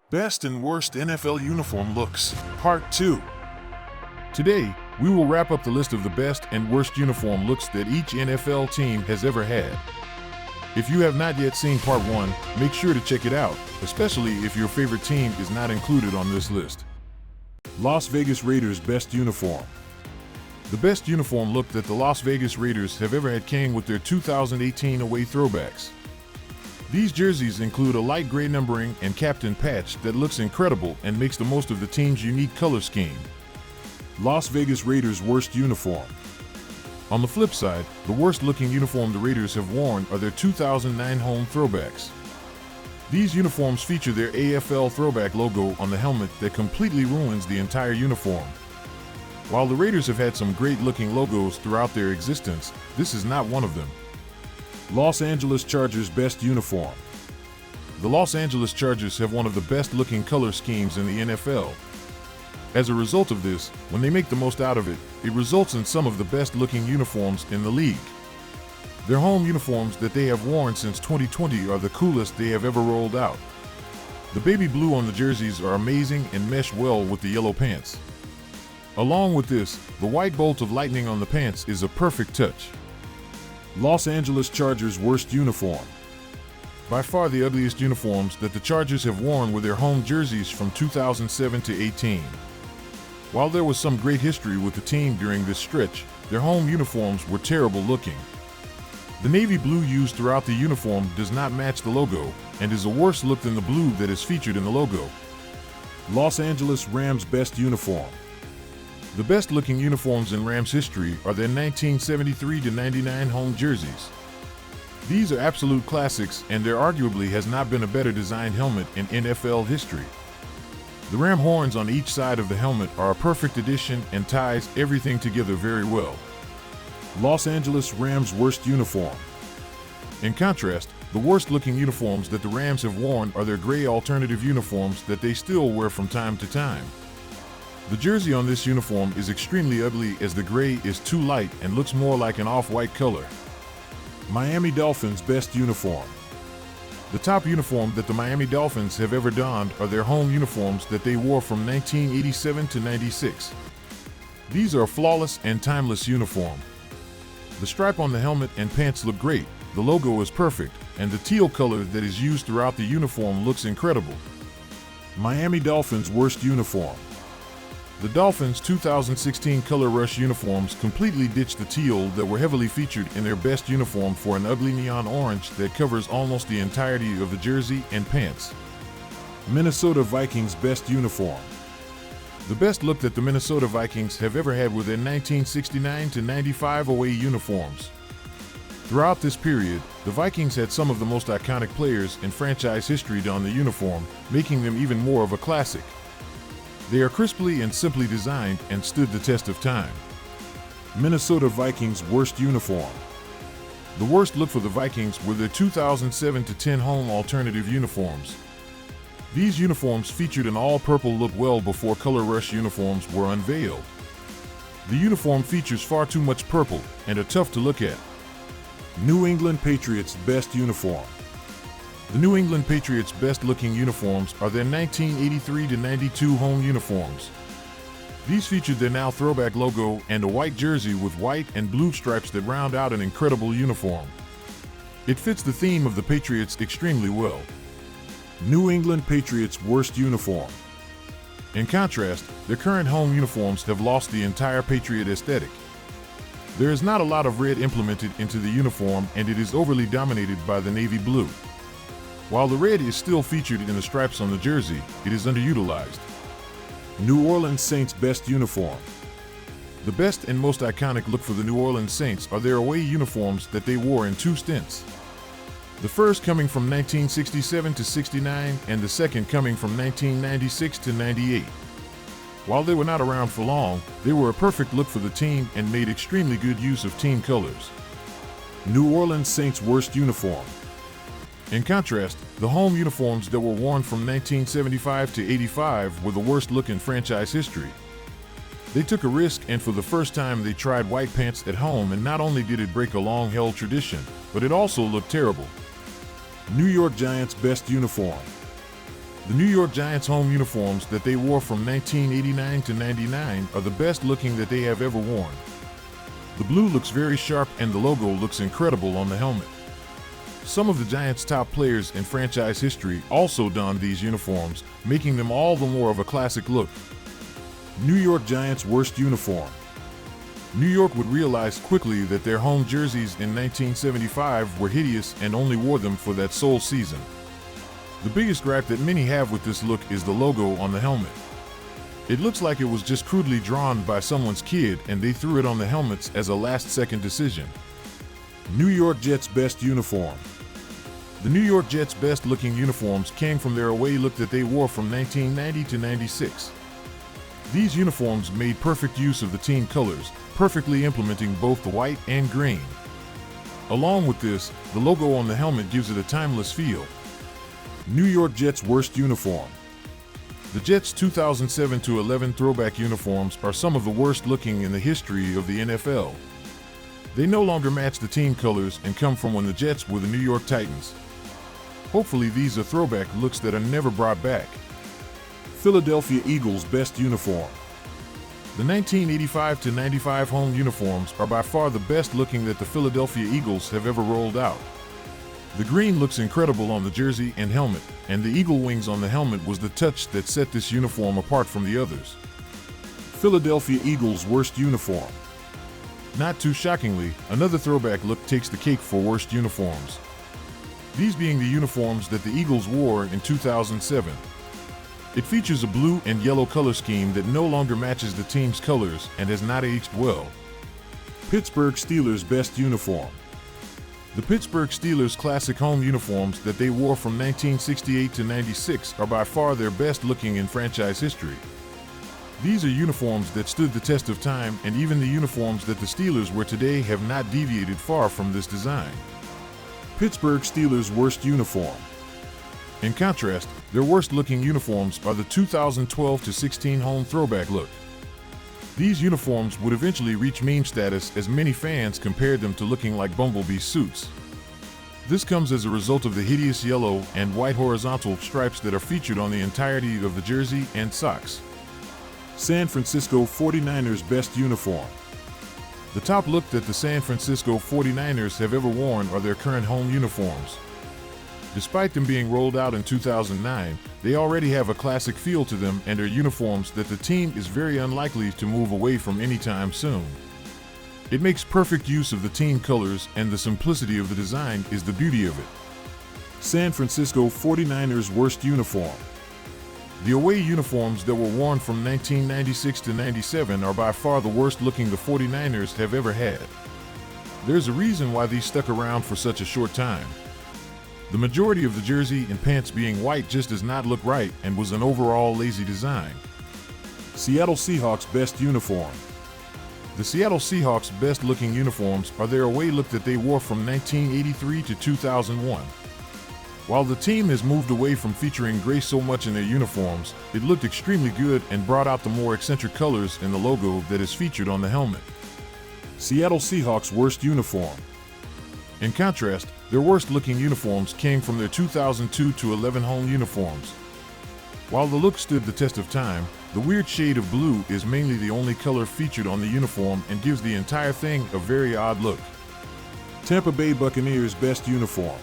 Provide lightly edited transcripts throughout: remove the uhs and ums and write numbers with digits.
Best and Worst NFL Uniform Looks, Part 2. Today, we will wrap up the list of the best and worst uniform looks that each NFL team has ever had. If you have not yet seen Part 1, make sure to check it out, especially if your favorite team is not included on this list. Las Vegas Raiders Best Uniform. The best uniform look that the Las Vegas Raiders have ever had came with their 2018 away throwbacks. These jerseys include a light gray numbering and captain patch that looks incredible and makes the most of the team's unique color scheme. Las Vegas Raiders Worst Uniform. On the flip side, the worst looking uniform the Raiders have worn are their 2009 home throwbacks. These uniforms feature their AFL throwback logo on the helmet that completely ruins the entire uniform. While the Raiders have had some great looking logos throughout their existence, this is not one of them. Los Angeles Chargers Best Uniform. The Los Angeles Chargers have one of the best looking color schemes in the NFL. As a result of this, when they make the most out of it, it results in some of the best looking uniforms in the league. Their home uniforms that they have worn since 2020 are the coolest they have ever rolled out. The baby blue on the jerseys are amazing and mesh well with the yellow pants. Along with this, the white bolt of lightning on the pants is a perfect touch. Los Angeles Chargers Worst Uniform. By far the ugliest uniforms that the Chargers have worn were their home jerseys from 2007 to 18. While there was some great history with the team during this stretch, their home uniforms were terrible looking. The navy blue used throughout the uniform does not match the logo and is a worse look than the blue that is featured in the logo. Los Angeles Rams Best Uniform. The best looking uniforms in Rams history are their 1973-99 home jerseys. These are absolute classics, and there arguably has not been a better designed helmet in NFL history. The ram horns on each side of the helmet are a perfect addition and ties everything together very well. Los Angeles Rams Worst Uniform. In contrast, the worst looking uniforms that the Rams have worn are their gray alternative uniforms that they still wear from time to time. The jersey on this uniform is extremely ugly as the gray is too light and looks more like an off-white color. Miami Dolphins Best Uniform. The top uniform that the Miami Dolphins have ever donned are their home uniforms that they wore from 1987 to 96. These are a flawless and timeless uniform. The stripe on the helmet and pants look great, the logo is perfect, and the teal color that is used throughout the uniform looks incredible. Miami Dolphins Worst Uniform. The Dolphins' 2016 Color Rush uniforms completely ditched the teal that were heavily featured in their best uniform for an ugly neon orange that covers almost the entirety of the jersey and pants. Minnesota Vikings Best Uniform. The best look that the Minnesota Vikings have ever had were their 1969-95 away uniforms. Throughout this period, the Vikings had some of the most iconic players in franchise history don the uniform, making them even more of a classic. They are crisply and simply designed and stood the test of time. Minnesota Vikings Worst Uniform. The worst look for the Vikings were their 2007-10 home alternative uniforms. These uniforms featured an all-purple look well before Color Rush uniforms were unveiled. The uniform features far too much purple and are tough to look at. New England Patriots Best Uniform. The New England Patriots' best-looking uniforms are their 1983-92 home uniforms. These featured their now throwback logo and a white jersey with white and blue stripes that round out an incredible uniform. It fits the theme of the Patriots extremely well. New England Patriots Worst Uniform. In contrast, their current home uniforms have lost the entire Patriot aesthetic. There is not a lot of red implemented into the uniform, and it is overly dominated by the navy blue. While the red is still featured in the stripes on the jersey, it is underutilized. New Orleans Saints Best Uniform. The best and most iconic look for the New Orleans Saints are their away uniforms that they wore in two stints. The first coming from 1967 to 69 and the second coming from 1996 to 98. While they were not around for long, they were a perfect look for the team and made extremely good use of team colors. New Orleans Saints Worst Uniform. In contrast, the home uniforms that were worn from 1975 to 85 were the worst look in franchise history. They took a risk, and for the first time they tried white pants at home, and not only did it break a long-held tradition, but it also looked terrible. New York Giants Best Uniform. The New York Giants home uniforms that they wore from 1989 to 99 are the best looking that they have ever worn. The blue looks very sharp and the logo looks incredible on the helmet. Some of the Giants' top players in franchise history also donned these uniforms, making them all the more of a classic look. New York Giants' worst uniform. New York would realize quickly that their home jerseys in 1975 were hideous and only wore them for that sole season. The biggest gripe that many have with this look is the logo on the helmet. It looks like it was just crudely drawn by someone's kid and they threw it on the helmets as a last-second decision. New York Jets' best uniform. The New York Jets' best-looking uniforms came from their away look that they wore from 1990 to 96. These uniforms made perfect use of the team colors, perfectly implementing both the white and green. Along with this, the logo on the helmet gives it a timeless feel. New York Jets' worst uniform. The Jets' 2007-11 throwback uniforms are some of the worst looking in the history of the NFL. They no longer match the team colors and come from when the Jets were the New York Titans. Hopefully these are throwback looks that are never brought back. Philadelphia Eagles' best uniform. The 1985-95 home uniforms are by far the best looking that the Philadelphia Eagles have ever rolled out. The green looks incredible on the jersey and helmet, and the eagle wings on the helmet was the touch that set this uniform apart from the others. Philadelphia Eagles' worst uniform. Not too shockingly, another throwback look takes the cake for worst uniforms. These being the uniforms that the Eagles wore in 2007. It features a blue and yellow color scheme that no longer matches the team's colors and has not aged well. Pittsburgh Steelers' best uniform. The Pittsburgh Steelers' classic home uniforms that they wore from 1968 to 96 are by far their best looking in franchise history. These are uniforms that stood the test of time, and even the uniforms that the Steelers wear today have not deviated far from this design. Pittsburgh Steelers' worst uniform. In contrast, their worst looking uniforms are the 2012-16 home throwback look. These uniforms would eventually reach meme status as many fans compared them to looking like bumblebee suits. This comes as a result of the hideous yellow and white horizontal stripes that are featured on the entirety of the jersey and socks. San Francisco 49ers' best uniform. The top look that the San Francisco 49ers have ever worn are their current home uniforms. Despite them being rolled out in 2009, they already have a classic feel to them and are uniforms that the team is very unlikely to move away from anytime soon. It makes perfect use of the team colors, and the simplicity of the design is the beauty of it. San Francisco 49ers' worst uniform. The away uniforms that were worn from 1996 to 97 are by far the worst looking the 49ers have ever had. There's a reason why these stuck around for such a short time. The majority of the jersey and pants being white just does not look right and was an overall lazy design. Seattle Seahawks' best uniform. The Seattle Seahawks' best looking uniforms are their away look that they wore from 1983 to 2001. While the team has moved away from featuring gray so much in their uniforms, it looked extremely good and brought out the more eccentric colors in the logo that is featured on the helmet. Seattle Seahawks' worst uniform. In contrast, their worst-looking uniforms came from their 2002-11 home uniforms. While the look stood the test of time, the weird shade of blue is mainly the only color featured on the uniform and gives the entire thing a very odd look. Tampa Bay Buccaneers' best uniform.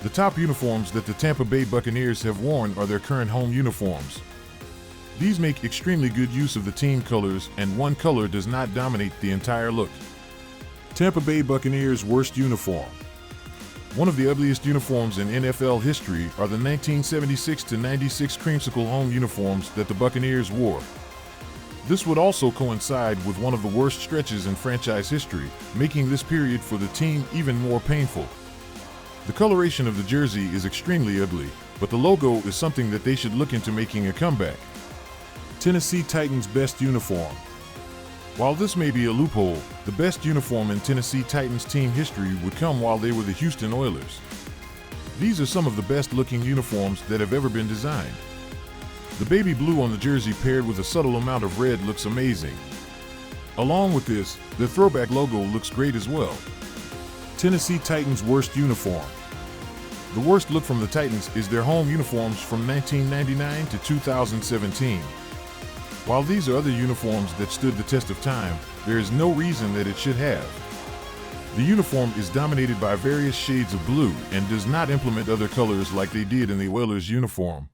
The top uniforms that the Tampa Bay Buccaneers have worn are their current home uniforms. These make extremely good use of the team colors, and one color does not dominate the entire look. Tampa Bay Buccaneers' worst uniform. One of the ugliest uniforms in NFL history are the 1976-96 creamsicle home uniforms that the Buccaneers wore. This would also coincide with one of the worst stretches in franchise history, making this period for the team even more painful. The coloration of the jersey is extremely ugly, but the logo is something that they should look into making a comeback. Tennessee Titans' best uniform. While this may be a loophole, the best uniform in Tennessee Titans team history would come while they were the Houston Oilers. These are some of the best looking uniforms that have ever been designed. The baby blue on the jersey paired with a subtle amount of red looks amazing. Along with this, the throwback logo looks great as well. Tennessee Titans' worst uniform. The worst look from the Titans is their home uniforms from 1999 to 2017. While these are other uniforms that stood the test of time, there is no reason that it should have. The uniform is dominated by various shades of blue and does not implement other colors like they did in the Oilers' uniform.